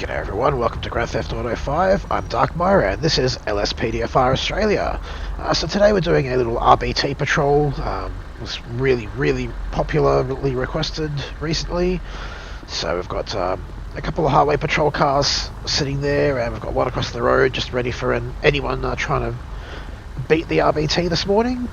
G'day everyone, welcome to Grand Theft Auto 5. I'm Darkmyre and this is LSPDFR Australia. So today we're doing a little RBT patrol. It was really popularly requested recently. So we've got a couple of highway patrol cars sitting there, and we've got one across the road just ready for anyone trying to beat the RBT this morning.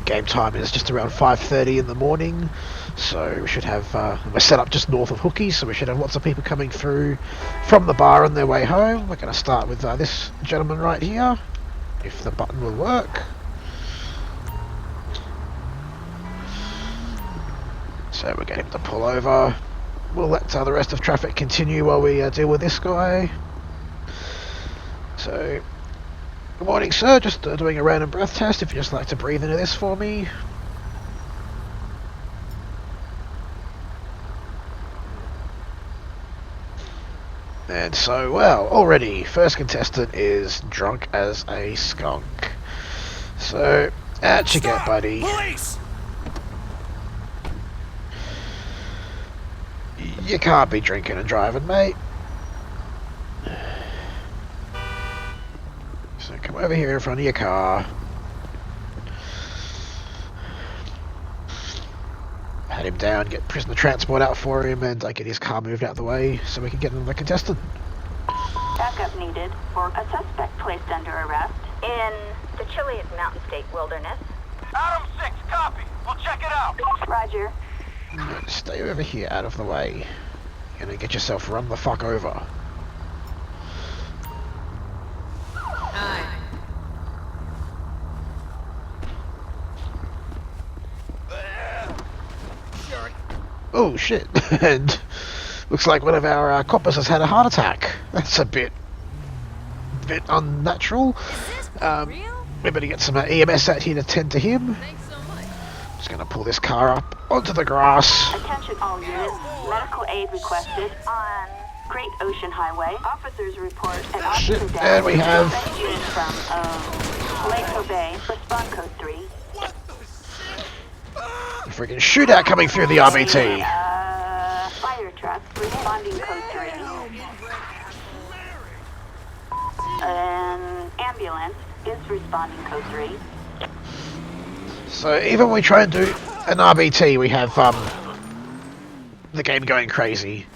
Game time is just around 5:30 in the morning, so we should have we're set up just north of Hookies, so we should have lots of people coming through from the bar on their way home. We're going to start with this gentleman right here, if the button will work. So we're getting him to pull over. We'll let the rest of traffic continue while we deal with this guy. So, good morning, sir. Just doing a random breath test. If you'd just like to breathe into this for me. And so, well, already, first contestant is drunk as a skunk. So, out you get, buddy. Police! You can't be drinking and driving, mate. So come over here in front of your car. Pat him down, get prisoner transport out for him, and get his car moved out of the way so we can get another contestant. Backup needed for a suspect placed under arrest in the Chilean Mountain State Wilderness. Adam 6, copy. We'll check it out. Roger. Stay over here out of the way. You're gonna get yourself run the fuck over. Oh shit, and looks like one of our coppers has had a heart attack. That's a bit unnatural. We better get some EMS out here to tend to him. Just gonna pull this car up onto the grass. Attention all units. Medical aid requested on Great Ocean Highway. Officers report an officer Shit, death. and we have Unit from Paleto Bay. Respond code 3. a freaking shootout coming through the RBT. Fire truck responding code 3. An ambulance is responding code 3. So even when we try and do an RBT, we have the game going crazy.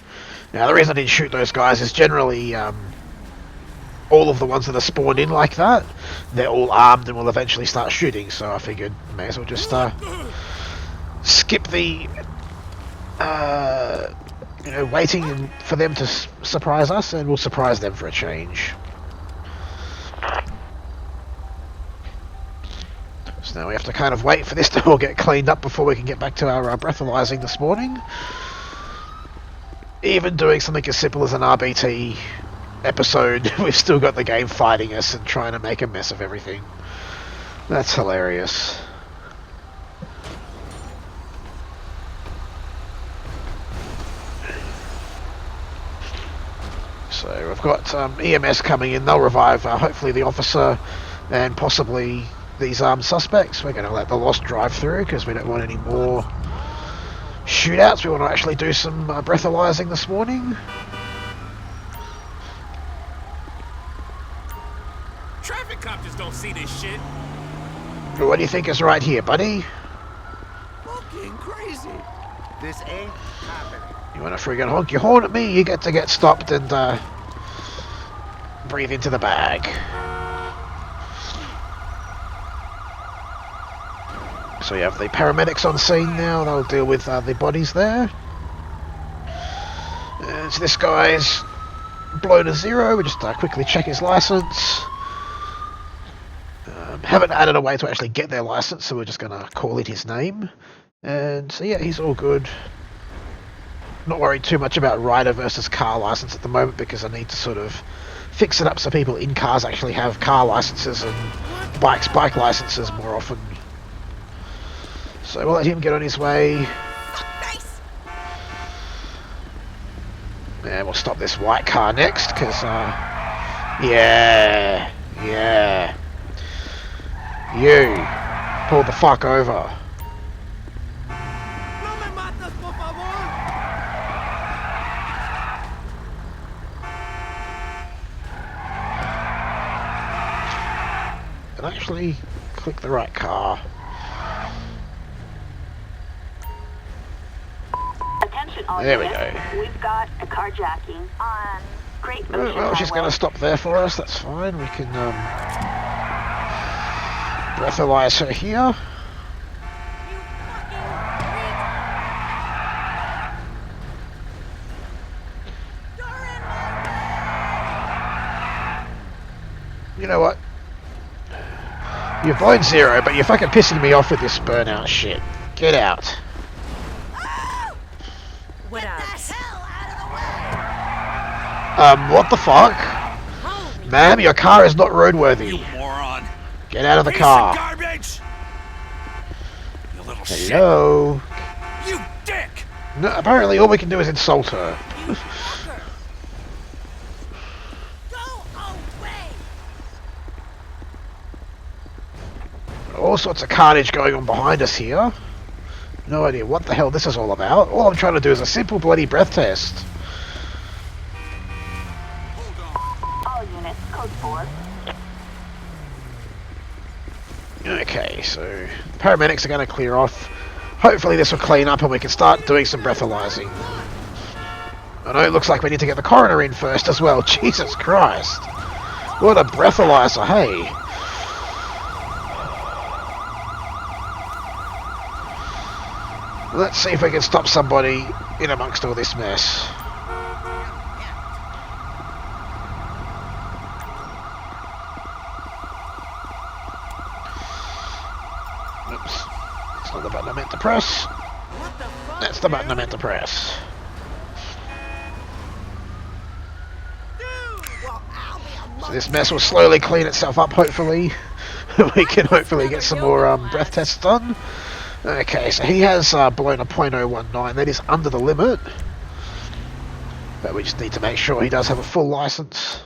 Now the reason I didn't shoot those guys is generally all of the ones that are spawned in like that, they're all armed and will eventually start shooting, so I figured may as well just skip the waiting for them to surprise us, and we'll surprise them for a change. So now we have to kind of wait for this to all get cleaned up before we can get back to our breathalyzing this morning. Even doing something as simple as an RBT episode, we've still got the game fighting us and trying to make a mess of everything. That's hilarious. So we've got EMS coming in. They'll revive hopefully the officer and possibly these suspects. We're going to let the Lost drive through because we don't want any more shootouts. We want to actually do some breathalyzing this morning. Traffic cops just don't see this shit. What do you think is right here, buddy? Fucking crazy. This ain't happening. You want to friggin' honk your horn at me? You get to get stopped and breathe into the bag. So you have the paramedics on scene now. They'll deal with the bodies there. And so this guy's blown to zero. We just quickly check his license. Haven't added a way to actually get their license, so we're just going to call it his name. And so yeah, he's all good. Not worried too much about rider versus car license at the moment because I need to sort of fix it up so people in cars actually have car licenses and bike licenses more often. So we'll let him get on his way. And we'll stop this white car next, because, yeah. You, pull the fuck over. and actually click the right car. Attention all There we units. go. We've got a carjacking on Great Ocean Right, well, she's going to Highway. stop there for us. That's fine. We can breathalyze her here. You know what? You've blown zero, but you're fucking pissing me off with this burnout shit. Get out. What else? What the fuck? Ma'am, your car is not roadworthy. You moron. Get out of the Piece car. of garbage. You little shit. Hello. You dick. No, apparently all we can do is insult her. You fucker! Go away! All sorts of carnage going on behind us here. No idea what the hell this is all about. All I'm trying to do is a simple bloody breath test. All units, code 4. Okay, so paramedics are going to clear off. Hopefully this will clean up and we can start doing some breathalyzing. I know it looks like we need to get the coroner in first as well. Jesus Christ. What a breathalyzer, hey. Let's see if we can stop somebody in amongst all this mess. Oops. That's not the button I meant to press. What the fuck? That's the button I meant to press. Well, I'll be a So this mess will slowly clean itself up, hopefully. We can hopefully get some more breath tests done. Okay, so he has blown a .019. That is under the limit. But we just need to make sure he does have a full license.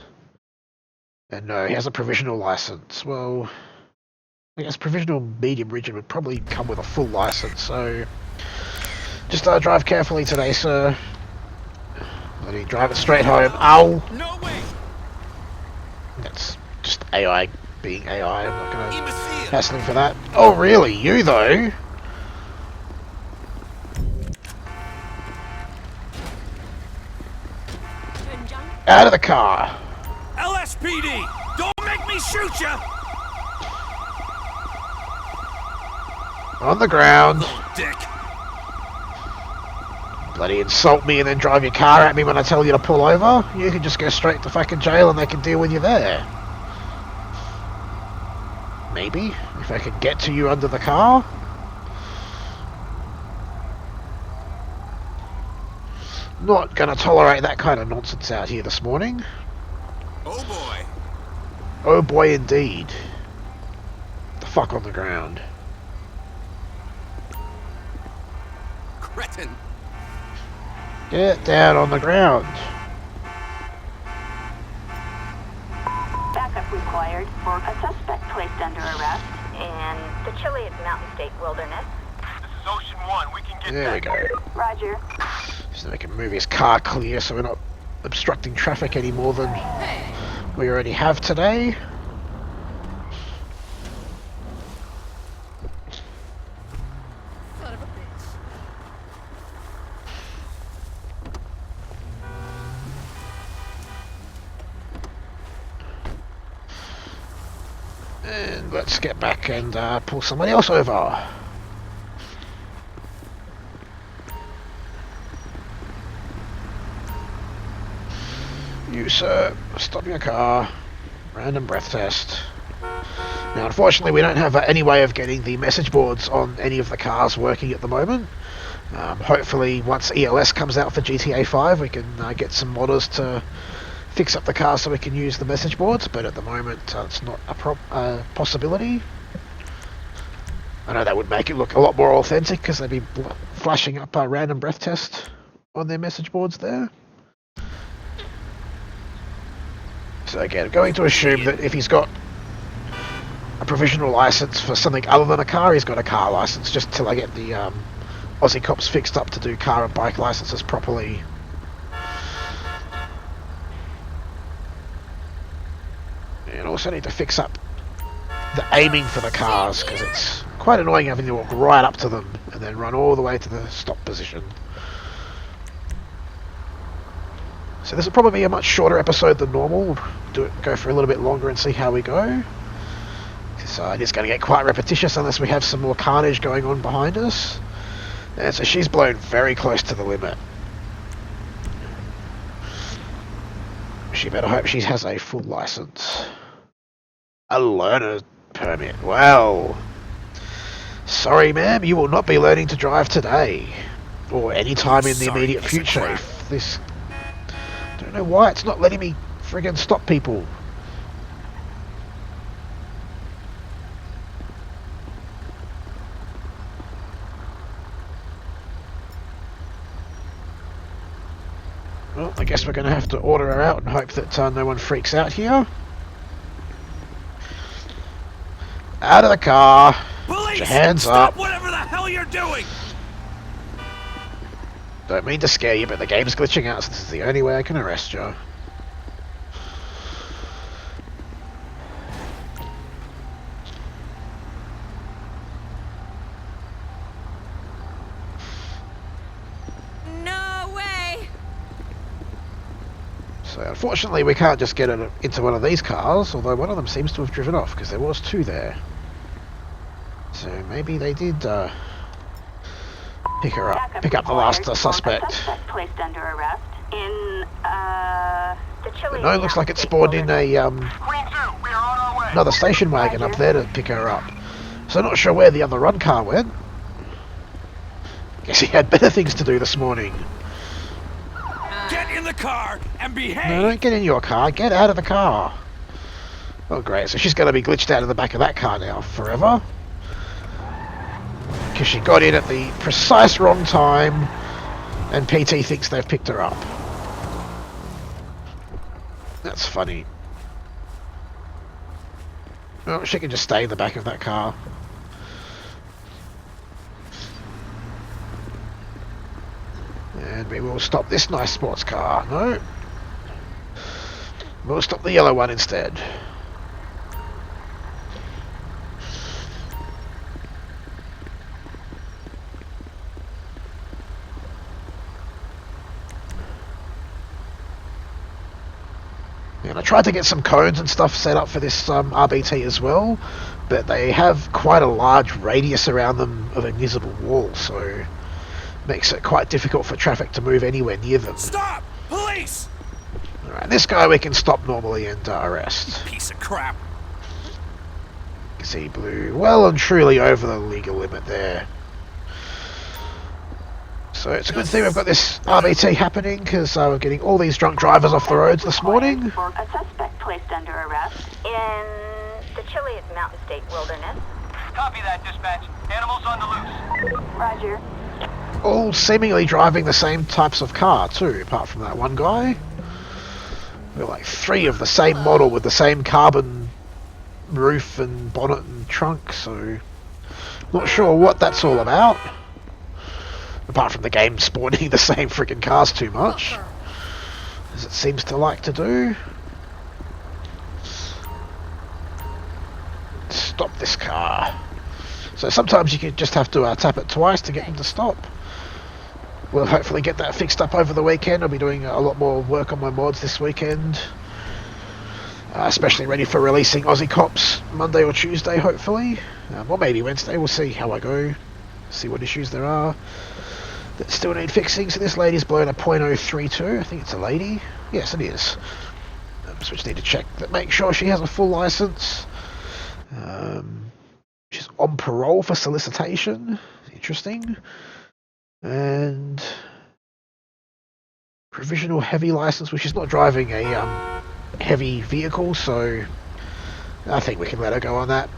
And no, he has a provisional license. Well, I guess provisional medium rigid would probably come with a full license, so just drive carefully today, sir. Let me drive it straight home. Ow! No way. That's just AI being AI. I'm not gonna Imbecile. hassle him for that. Oh really? You though? Out of the car! LSPD. Don't make me shoot ya. On the ground. Dick. Bloody insult me and then drive your car at me when I tell you to pull over? You can just go straight to fucking jail and they can deal with you there. Maybe, if I can get to you under the car. Not gonna tolerate that kind of nonsense out here this morning. Oh boy. Oh boy indeed. The fuck on the ground. Cretin. Get down on the ground. Backup required for a suspect placed under arrest in the Chiliad Mountain State Wilderness. This is Ocean 1. We can get There we go. Roger. So we can move his car clear so we're not obstructing traffic any more than we already have today. Son of a bitch. And let's get back and pull somebody else over. You, sir, stop your car. Random breath test. Now, unfortunately, we don't have any way of getting the message boards on any of the cars working at the moment. Hopefully, once ELS comes out for GTA 5, we can get some modders to fix up the car so we can use the message boards, but at the moment, it's not a possibility. I know that would make it look a lot more authentic because they'd be flashing up a random breath test on their message boards there. So again, going to assume that if he's got a provisional license for something other than a car, he's got a car license, just till I get the Aussie Cops fixed up to do car and bike licenses properly. And also need to fix up the aiming for the cars, because it's quite annoying having to walk right up to them and then run all the way to the stop position. So this will probably be a much shorter episode than normal. We'll go for a little bit longer and see how we go. So it is going to get quite repetitious unless we have some more carnage going on behind us. And so she's blown very close to the limit. She better hope she has a full license. A learner permit. Well, sorry ma'am, you will not be learning to drive today. Or any time in the immediate future. If this... Don't know why it's not letting me friggin' stop people. Well, I guess we're going to have to order her out and hope that no one freaks out here. Out of the car. Police! Put your hands Stop up. whatever the hell you're doing! Don't mean to scare you, but the game's glitching out, so this is the only way I can arrest you. No way! So unfortunately we can't just get it into one of these cars, although one of them seems to have driven off, because there was two there. So maybe they did pick her up, pick up the last suspect. Suspect placed under arrest in the Chile. No, it looks like it spawned in a another station wagon up there to pick her up. So not sure where the other run car went. Guess he had better things to do this morning. Get in the car and behave! No, don't get in your car. Get out of the car. Oh, great. So she's going to be glitched out of the back of that car now forever. Because she got in at the precise wrong time and PT thinks they've picked her up. That's funny. Oh, she can just stay in the back of that car. And we will stop this nice sports car. No. We'll stop the yellow one instead. And I tried to get some cones and stuff set up for this RBT as well, but they have quite a large radius around them of invisible wall, so makes it quite difficult for traffic to move anywhere near them. Stop! Police! Alright, this guy we can stop normally and arrest. Piece of crap. You can see he blew well and truly over the legal limit there. So it's a good thing we've got this RBT happening, because we're getting all these drunk drivers off the roads this morning. For a suspect placed under arrest in the Chile's mountain state wilderness. Copy that, dispatch. Animals on the loose. Roger. All seemingly driving the same types of car too, apart from that one guy. We're like three of the same model with the same carbon roof and bonnet and trunk, so not sure what that's all about. Apart from the game spawning the same freaking cars too much, as it seems to like to do. Stop this car. So sometimes you can just have to tap it twice to get them to stop. We'll hopefully get that fixed up over the weekend. I'll be doing a lot more work on my mods this weekend. Especially ready for releasing Aussie Cops Monday or Tuesday, hopefully. Or maybe Wednesday. We'll see how I go. See what issues there are that still need fixing. So this lady's blown a .032. I think it's a lady. Yes, it is. So we just need to check that, make sure she has a full license. She's on parole for solicitation. Interesting. And provisional heavy license, which is not driving a heavy vehicle, so I think we can let her go on that.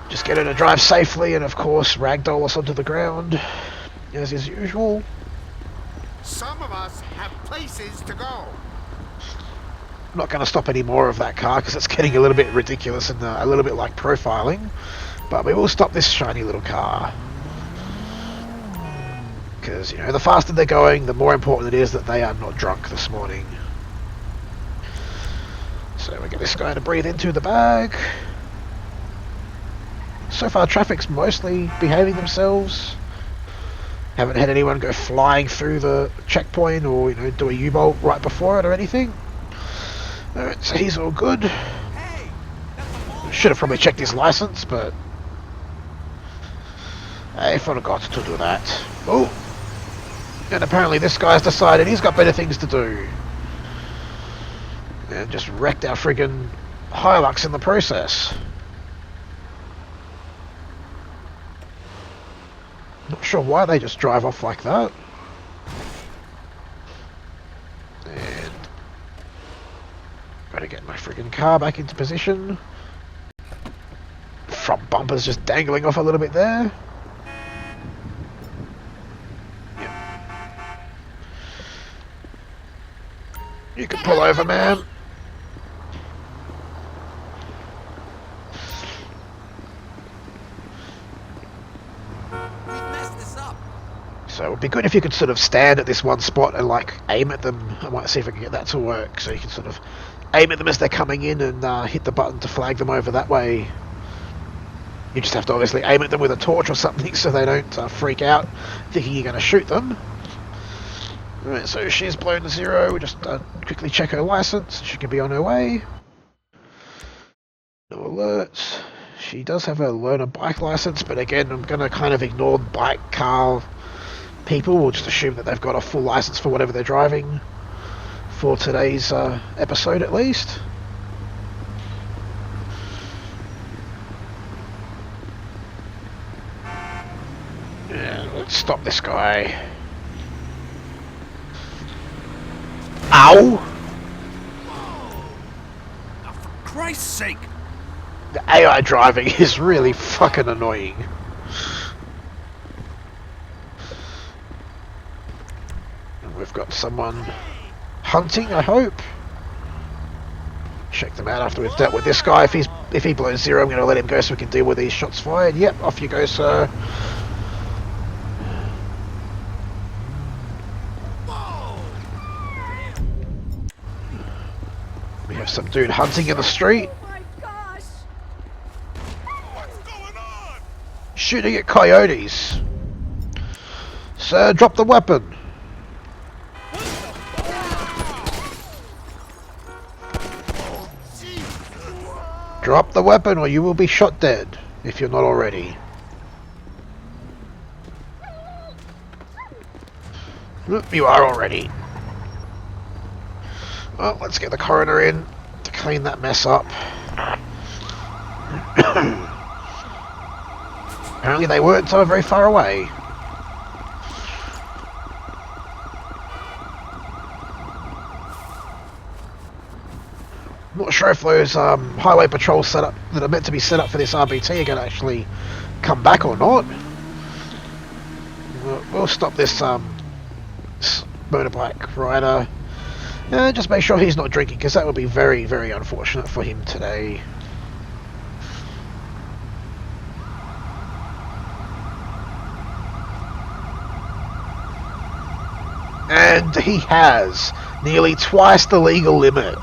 Just get her to drive safely, and of course ragdoll us onto the ground as is usual. Some of us have places to go. I'm not going to stop any more of that car because it's getting a little bit ridiculous and a little bit like profiling, but we will stop this shiny little car. Because, you know, the faster they're going, the more important it is that they are not drunk this morning. So we get this guy to breathe into the bag. So far, traffic's mostly behaving themselves. Haven't had anyone go flying through the checkpoint or, you know, do a U-bolt right before it or anything. Alright, so he's all good. Should have probably checked his license, but I forgot to do that. Oh! And apparently this guy's decided he's got better things to do. And just wrecked our friggin' Hilux in the process. Not sure why they just drive off like that. And gotta get my friggin' car back into position. Front bumper's just dangling off a little bit there. Yep. You can pull over, man. So it would be good if you could sort of stand at this one spot and like aim at them. I might see if I can get that to work. So you can sort of aim at them as they're coming in and hit the button to flag them over that way. You just have to obviously aim at them with a torch or something so they don't freak out thinking you're going to shoot them. Alright, so she's blown to zero. We just quickly check her license. She can be on her way. No alerts. She does have a learner bike license, but again, I'm going to kind of ignore bike, car people. We'll just assume that they've got a full license for whatever they're driving for today's episode at least. Yeah, let's stop this guy. Ow! Oh, for Christ's sake! The AI driving is really fucking annoying. And we've got someone hunting, I hope. Check them out after we've dealt with this guy. If he blows zero, I'm going to let him go so we can deal with these shots fired. Yep, off you go, sir. We have some dude hunting in the street. Oh my gosh! What's going on? Shooting at coyotes. Sir, drop the weapon. Drop the weapon or you will be shot dead, if you're not already. Look, you are already. Well, let's get the coroner in to clean that mess up. Apparently they weren't very far away. Not sure if those highway patrols set up that are meant to be set up for this RBT are going to actually come back or not. We'll stop this motorbike rider. Just make sure he's not drinking, because that would be very, very unfortunate for him today. And he has nearly twice the legal limit.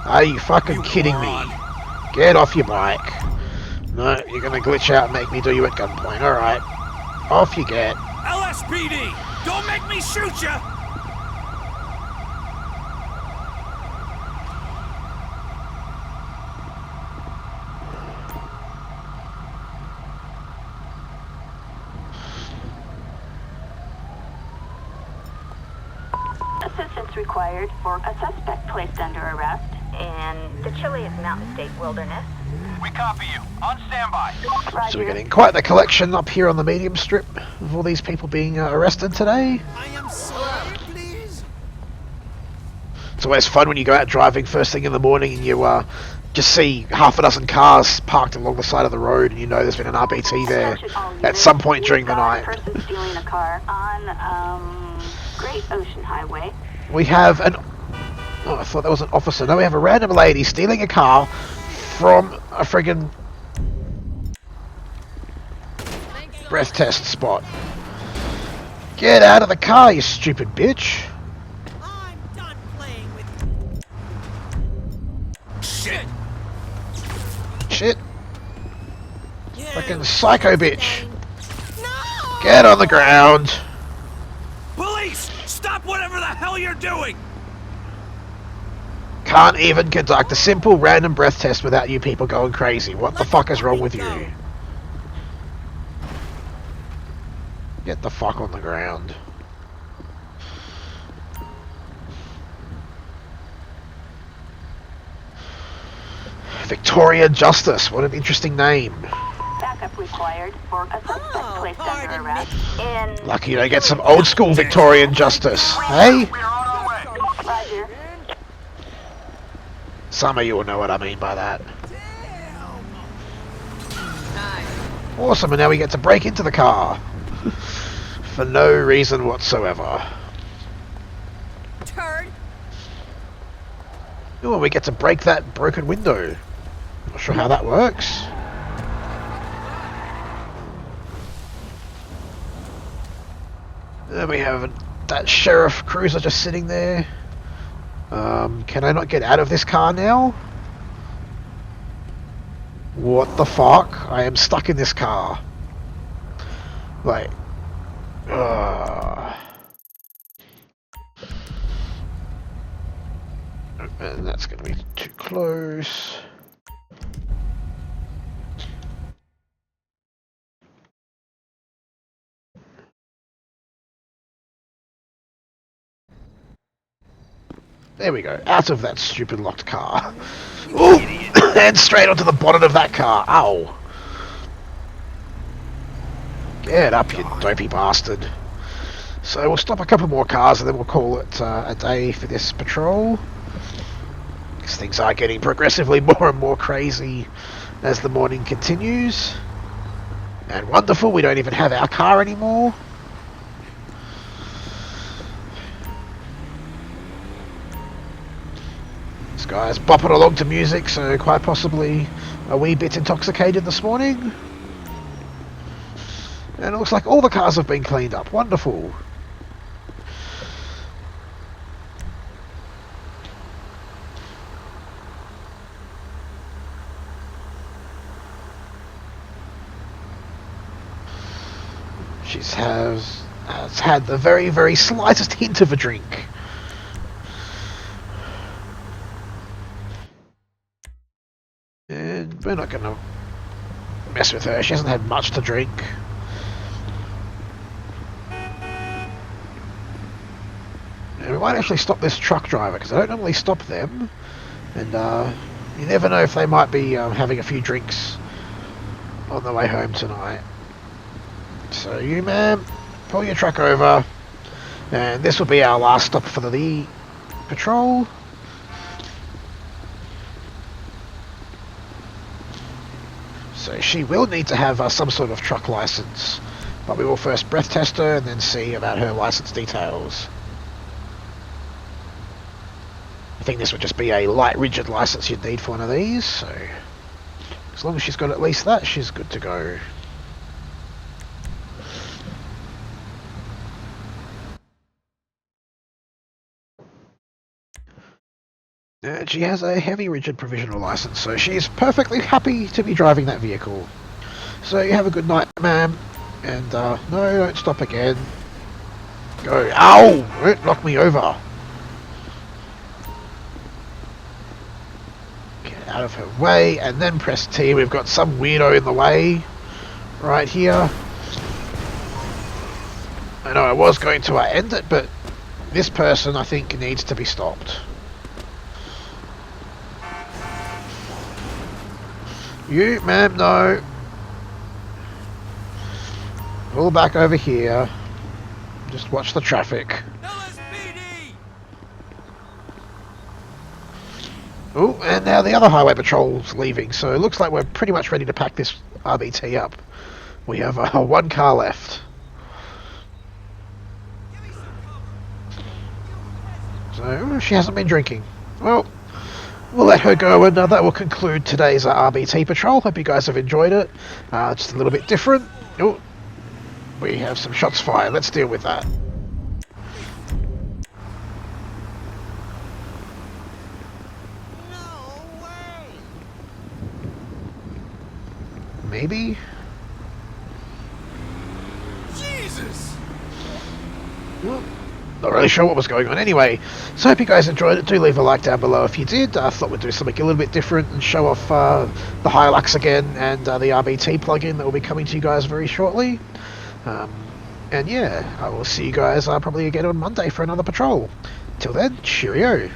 Are you fucking kidding me? Get off your bike. No, you're gonna glitch out and make me do you at gunpoint. Alright. Off you get. LSPD! Don't make me shoot ya! Assistance required for a suspect placed under arrest in the Chile's Mountain State Wilderness. We copy you. On standby. Roger. So we're getting quite the collection up here on the medium strip of all these people being arrested today. I am sorry, please. It's always fun when you go out driving first thing in the morning and you just see half a dozen cars parked along the side of the road and you know there's been an RBT there at some point during the night. Person stealing a car on Great Ocean Highway. We have an... Oh, I thought that was an officer. No, we have a random lady stealing a car from a friggin' breath test spot. Get out of the car, you stupid bitch. I'm done playing with you. Shit! Frickin' psycho bitch. No! Get on the ground. Police! Stop whatever the hell you're doing! Can't even conduct a simple random breath test without you people going crazy. What the fuck is wrong with you? Get the fuck on the ground. Victoria Justice, what an interesting name. Backup required for a suspect placed under arrest in... Lucky you don't get some old school Victorian justice, hey? We are on our way. Roger. Some of you will know what I mean by that. Nice. Awesome, and now we get to break into the car. For no reason whatsoever. Turd. Oh, and we get to break that broken window. Not sure how that works. Then we have that sheriff cruiser just sitting there. Can I not get out of this car now? What the fuck? I am stuck in this car. Like... And that's going to be too close. There we go, out of that stupid locked car. Ooh! And straight onto the bonnet of that car. Ow! Get up, you dopey bastard. So we'll stop a couple more cars and then we'll call it a day for this patrol. Because things are getting progressively more and more crazy as the morning continues. And wonderful, we don't even have our car anymore. This guy's bopping along to music, so quite possibly a wee bit intoxicated this morning. And it looks like all the cars have been cleaned up. Wonderful. Has had the very, very slightest hint of a drink. And we're not going to mess with her. She hasn't had much to drink. And we might actually stop this truck driver, because I don't normally stop them. And you never know if they might be having a few drinks on the way home tonight. So you, ma'am, pull your truck over, and this will be our last stop for the patrol. So she will need to have some sort of truck license, but we will first breath test her and then see about her license details. I think this would just be a light rigid license you'd need for one of these, so as long as she's got at least that, she's good to go. And she has a heavy rigid provisional license, so she is perfectly happy to be driving that vehicle. So you have a good night, ma'am. And no, don't stop again. Go. Ow! Don't knock me over. Get out of her way, and then press T. We've got some weirdo in the way. Right here. I know I was going to end it, but this person, I think, needs to be stopped. You, ma'am, no. Pull back over here. Just watch the traffic. LSPD! Oh, and now the other highway patrol's leaving, so it looks like we're pretty much ready to pack this RBT up. We have one car left. So, she hasn't been drinking. Well, we'll let her go, and that will conclude today's RBT patrol. Hope you guys have enjoyed it. Just a little bit different. Oh, we have some shots fired. Let's deal with that. No way. Maybe? Not really sure what was going on anyway. So hope you guys enjoyed it. Do leave a like down below if you did. I thought we'd do something a little bit different and show off the Hilux again and the RBT plugin that will be coming to you guys very shortly. And yeah, I will see you guys probably again on Monday for another patrol. Till then, cheerio.